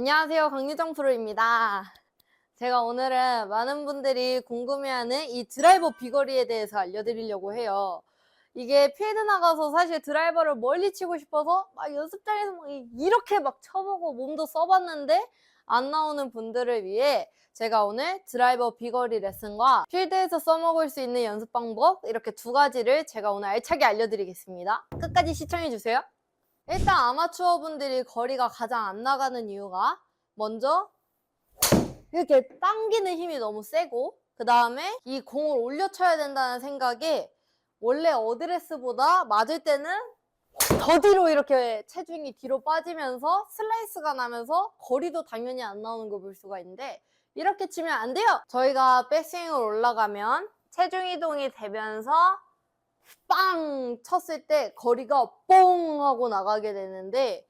안녕하세요. 강유정 프로입니다. 제가 오늘은 많은 분들이 궁금해하는 이 드라이버 비거리에 대해서 알려드리려고 해요. 이게 필드 나가서 사실 드라이버를 멀리 치고 싶어서 막 연습장에서 막 이렇게 막 쳐보고 몸도 써봤는데 안 나오는 분들을 위해 제가 오늘 드라이버 비거리 레슨과 필드에서 써먹을 수 있는 연습 방법 이렇게 두 가지를 제가 오늘 알차게 알려드리겠습니다. 끝까지 시청해주세요. 일단 아마추어 분들이 거리가 가장 안 나가는 이유가 먼저 이렇게 당기는 힘이 너무 세고, 그 다음에 이 공을 올려 쳐야 된다는 생각에 원래 어드레스보다 맞을 때는 더 뒤로 이렇게 체중이 뒤로 빠지면서 슬라이스가 나면서 거리도 당연히 안 나오는 걸 볼 수가 있는데, 이렇게 치면 안 돼요. 저희가 백스윙을 올라가면 체중 이동이 되면서 빵 쳤을 때 거리가 뽕 하고 나가게 되는데,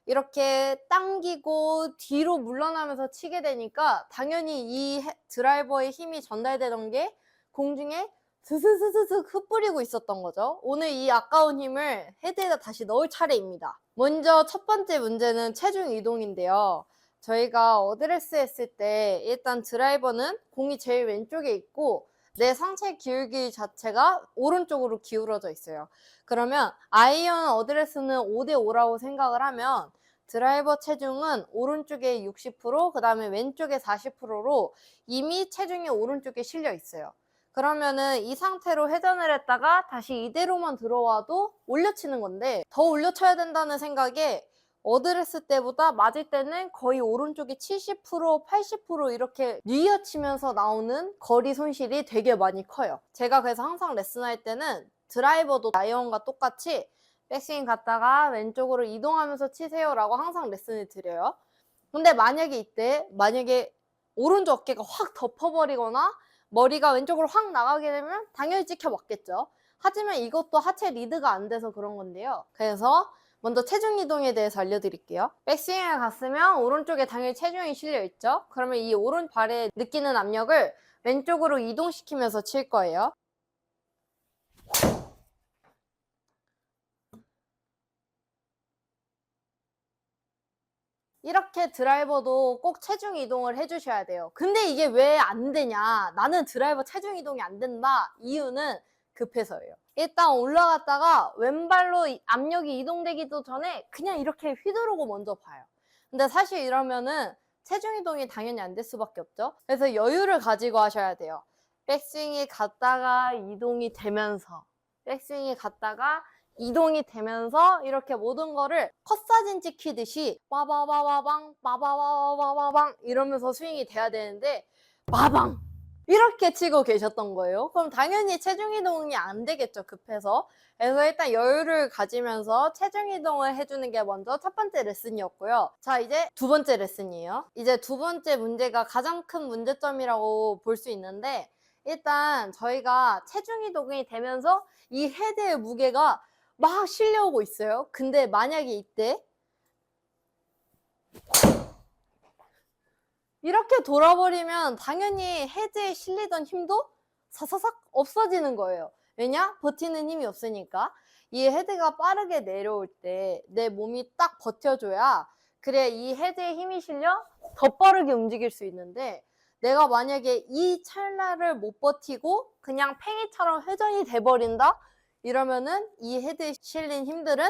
이렇게 당기고 뒤로 물러나면서 치게 되니까 당연히 이 드라이버의 힘이 전달되던 게 공중에 스스스스스 흩뿌리고 있었던 거죠. 오늘 이 아까운 힘을 헤드에다 다시 넣을 차례입니다. 먼저 첫 번째 문제는 체중 이동인데요. 저희가 어드레스 했을 때 일단 드라이버는 공이 제일 왼쪽에 있고 내 상체 기울기 자체가 오른쪽으로 기울어져 있어요. 그러면 아이언 어드레스는 5대5라고 생각을 하면 드라이버 체중은 오른쪽에 60%, 그 다음에 왼쪽에 40%로 이미 체중이 오른쪽에 실려 있어요. 그러면은 이 상태로 회전을 했다가 다시 이대로만 들어와도 올려치는 건데, 더 올려쳐야 된다는 생각에 어드레스 때보다 맞을 때는 거의 오른쪽이 70%, 80% 이렇게 뉘어치면서 나오는 거리 손실이 되게 많이 커요. 제가 그래서 항상 레슨할 때는 드라이버도 아이언과 똑같이 백스윙 갔다가 왼쪽으로 이동하면서 치세요라고 항상 레슨을 드려요. 근데 만약에 오른쪽 어깨가 확 덮어버리거나 머리가 왼쪽으로 확 나가게 되면 당연히 찍혀 맞겠죠. 하지만 이것도 하체 리드가 안 돼서 그런 건데요. 그래서 먼저 체중 이동에 대해서 알려드릴게요. 백스윙을 갔으면 오른쪽에 당연히 체중이 실려 있죠. 그러면 이 오른발에 느끼는 압력을 왼쪽으로 이동시키면서 칠 거예요. 이렇게 드라이버도 꼭 체중 이동을 해주셔야 돼요. 근데 이게 왜 안 되냐? 나는 드라이버 체중 이동이 안 된다. 이유는 급해서예요. 일단 올라갔다가 왼발로 압력이 이동되기도 전에 그냥 이렇게 휘두르고 먼저 봐요. 근데 사실 이러면은 체중 이동이 당연히 안 될 수밖에 없죠. 그래서 여유를 가지고 하셔야 돼요. 백스윙이 갔다가 이동이 되면서, 백스윙이 갔다가 이동이 되면서 이렇게 모든 거를 컷사진 찍히듯이 빠바바바방 빠바바바바방 이러면서 스윙이 돼야 되는데 빠방 이렇게 치고 계셨던 거예요. 그럼 당연히 체중 이동이 안 되겠죠, 급해서. 그래서 일단 여유를 가지면서 체중 이동을 해주는 게 먼저 첫 번째 레슨이었고요. 자, 이제 두 번째 레슨이에요. 이제 두 번째 문제가 가장 큰 문제점이라고 볼 수 있는데, 일단 저희가 체중 이동이 되면서 이 헤드의 무게가 막 실려오고 있어요. 근데 만약에 이때 이렇게 돌아버리면 당연히 헤드에 실리던 힘도 사사삭 없어지는 거예요. 왜냐? 버티는 힘이 없으니까. 이 헤드가 빠르게 내려올 때 내 몸이 딱 버텨줘야, 그래 이 헤드에 힘이 실려 더 빠르게 움직일 수 있는데, 내가 만약에 이 찰나를 못 버티고 그냥 팽이처럼 회전이 돼버린다? 이러면은 이 헤드에 실린 힘들은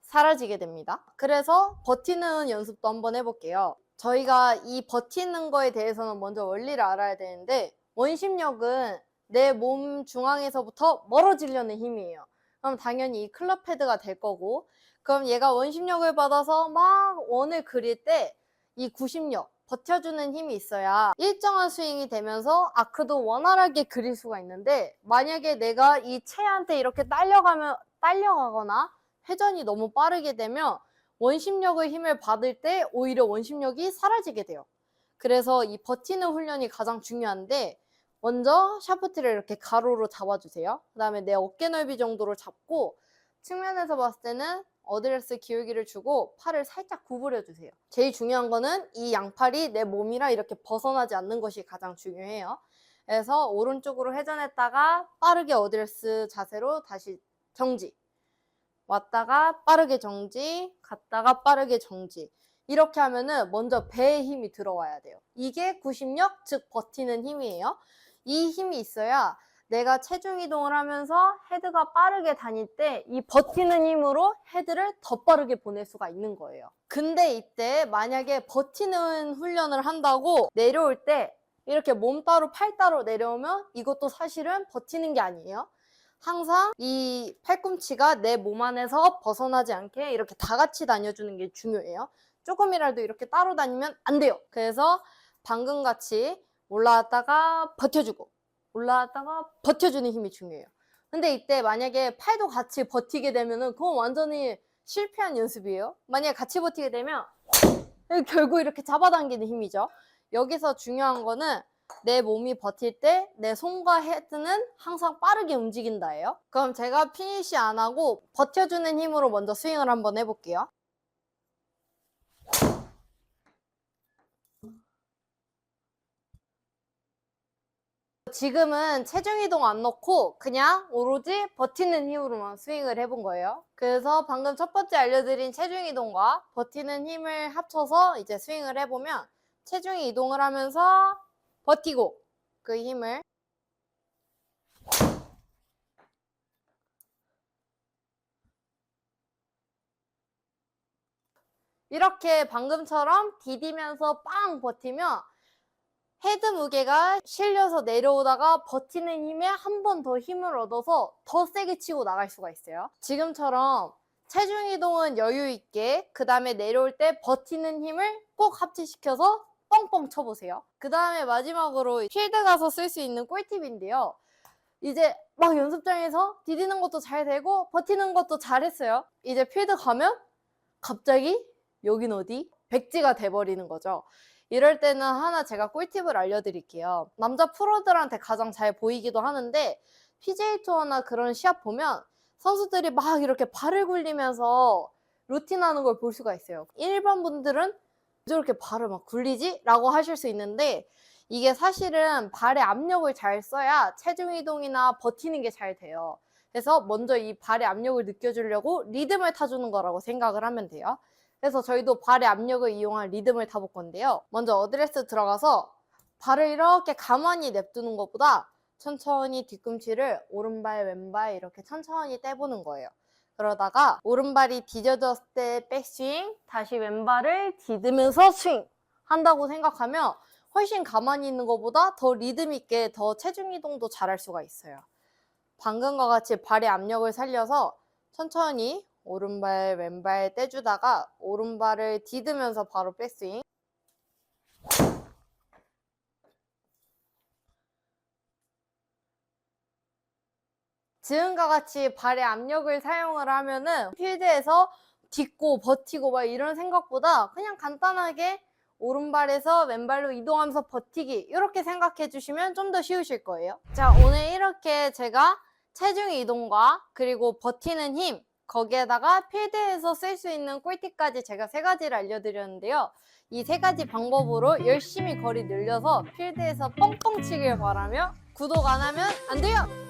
사라지게 됩니다. 그래서 버티는 연습도 한번 해볼게요. 저희가 이 버티는 거에 대해서는 먼저 원리를 알아야 되는데, 원심력은 내 몸 중앙에서부터 멀어지려는 힘이에요. 그럼 당연히 이 클럽 헤드가 될 거고, 그럼 얘가 원심력을 받아서 막 원을 그릴 때 이 구심력, 버텨주는 힘이 있어야 일정한 스윙이 되면서 아크도 원활하게 그릴 수가 있는데, 만약에 내가 이 채한테 이렇게 딸려가거나 회전이 너무 빠르게 되면 원심력의 힘을 받을 때 오히려 원심력이 사라지게 돼요. 그래서 이 버티는 훈련이 가장 중요한데, 먼저 샤프트를 이렇게 가로로 잡아주세요. 그 다음에 내 어깨 넓이 정도로 잡고 측면에서 봤을 때는 어드레스 기울기를 주고 팔을 살짝 구부려 주세요. 제일 중요한 거는 이 양팔이 내 몸이랑 이렇게 벗어나지 않는 것이 가장 중요해요. 그래서 오른쪽으로 회전했다가 빠르게 어드레스 자세로 다시 정지, 왔다가 빠르게 정지, 갔다가 빠르게 정지. 이렇게 하면은 먼저 배에 힘이 들어와야 돼요. 이게 구심력, 즉 버티는 힘이에요. 이 힘이 있어야 내가 체중 이동을 하면서 헤드가 빠르게 다닐 때 이 버티는 힘으로 헤드를 더 빠르게 보낼 수가 있는 거예요. 근데 이때 만약에 버티는 훈련을 한다고 내려올 때 이렇게 몸 따로 팔 따로 내려오면 이것도 사실은 버티는 게 아니에요. 항상 이 팔꿈치가 내 몸 안에서 벗어나지 않게 이렇게 다 같이 다녀주는 게 중요해요. 조금이라도 이렇게 따로 다니면 안 돼요. 그래서 방금 같이 올라왔다가 버텨주고 올라왔다가 버텨주는 힘이 중요해요. 근데 이때 만약에 팔도 같이 버티게 되면은 그건 완전히 실패한 연습이에요. 만약에 같이 버티게 되면 결국 이렇게 잡아당기는 힘이죠. 여기서 중요한 거는 내 몸이 버틸 때 내 손과 헤드는 항상 빠르게 움직인다예요. 그럼 제가 피니시 안 하고 버텨주는 힘으로 먼저 스윙을 한번 해볼게요. 지금은 체중 이동 안 넣고 그냥 오로지 버티는 힘으로만 스윙을 해본 거예요. 그래서 방금 첫 번째 알려드린 체중 이동과 버티는 힘을 합쳐서 이제 스윙을 해보면 체중이 이동을 하면서 버티고 그 힘을 이렇게 방금처럼 디디면서 빵 버티면 헤드 무게가 실려서 내려오다가 버티는 힘에 한 번 더 힘을 얻어서 더 세게 치고 나갈 수가 있어요. 지금처럼 체중 이동은 여유 있게 그 다음에 내려올 때 버티는 힘을 꼭 합치시켜서 뻥뻥 쳐보세요. 그 다음에 마지막으로 필드 가서 쓸 수 있는 꿀팁인데요. 이제 막 연습장에서 디디는 것도 잘 되고 버티는 것도 잘했어요. 이제 필드 가면 갑자기 여긴 어디? 백지가 돼버리는 거죠. 이럴 때는 하나 제가 꿀팁을 알려드릴게요. 남자 프로들한테 가장 잘 보이기도 하는데 PGA 투어나 그런 시합 보면 선수들이 막 이렇게 발을 굴리면서 루틴하는 걸 볼 수가 있어요. 일반 분들은 왜 저렇게 발을 막 굴리지? 라고 하실 수 있는데 이게 사실은 발의 압력을 잘 써야 체중 이동이나 버티는 게 잘 돼요. 그래서 먼저 이 발의 압력을 느껴주려고 리듬을 타주는 거라고 생각을 하면 돼요. 그래서 저희도 발의 압력을 이용한 리듬을 타볼 건데요. 먼저 어드레스 들어가서 발을 이렇게 가만히 냅두는 것보다 천천히 뒤꿈치를 오른발 왼발 이렇게 천천히 떼보는 거예요. 그러다가 오른발이 디뎌졌을 때 백스윙, 다시 왼발을 디디면서 스윙 한다고 생각하면 훨씬 가만히 있는 것보다 더 리듬 있게 더 체중 이동도 잘할 수가 있어요. 방금과 같이 발의 압력을 살려서 천천히 오른발 왼발 떼주다가 오른발을 디디면서 바로 백스윙. 지금과 같이 발의 압력을 사용을 하면은 필드에서 딛고 버티고 막 이런 생각보다 그냥 간단하게 오른발에서 왼발로 이동하면서 버티기 이렇게 생각해 주시면 좀 더 쉬우실 거예요. 자, 오늘 이렇게 제가 체중 이동과 그리고 버티는 힘 거기에다가 필드에서 쓸 수 있는 꿀팁까지 제가 3가지를 알려드렸는데요. 이 3가지 방법으로 열심히 거리 늘려서 필드에서 뻥뻥 치길 바라며 구독 안 하면 안 돼요!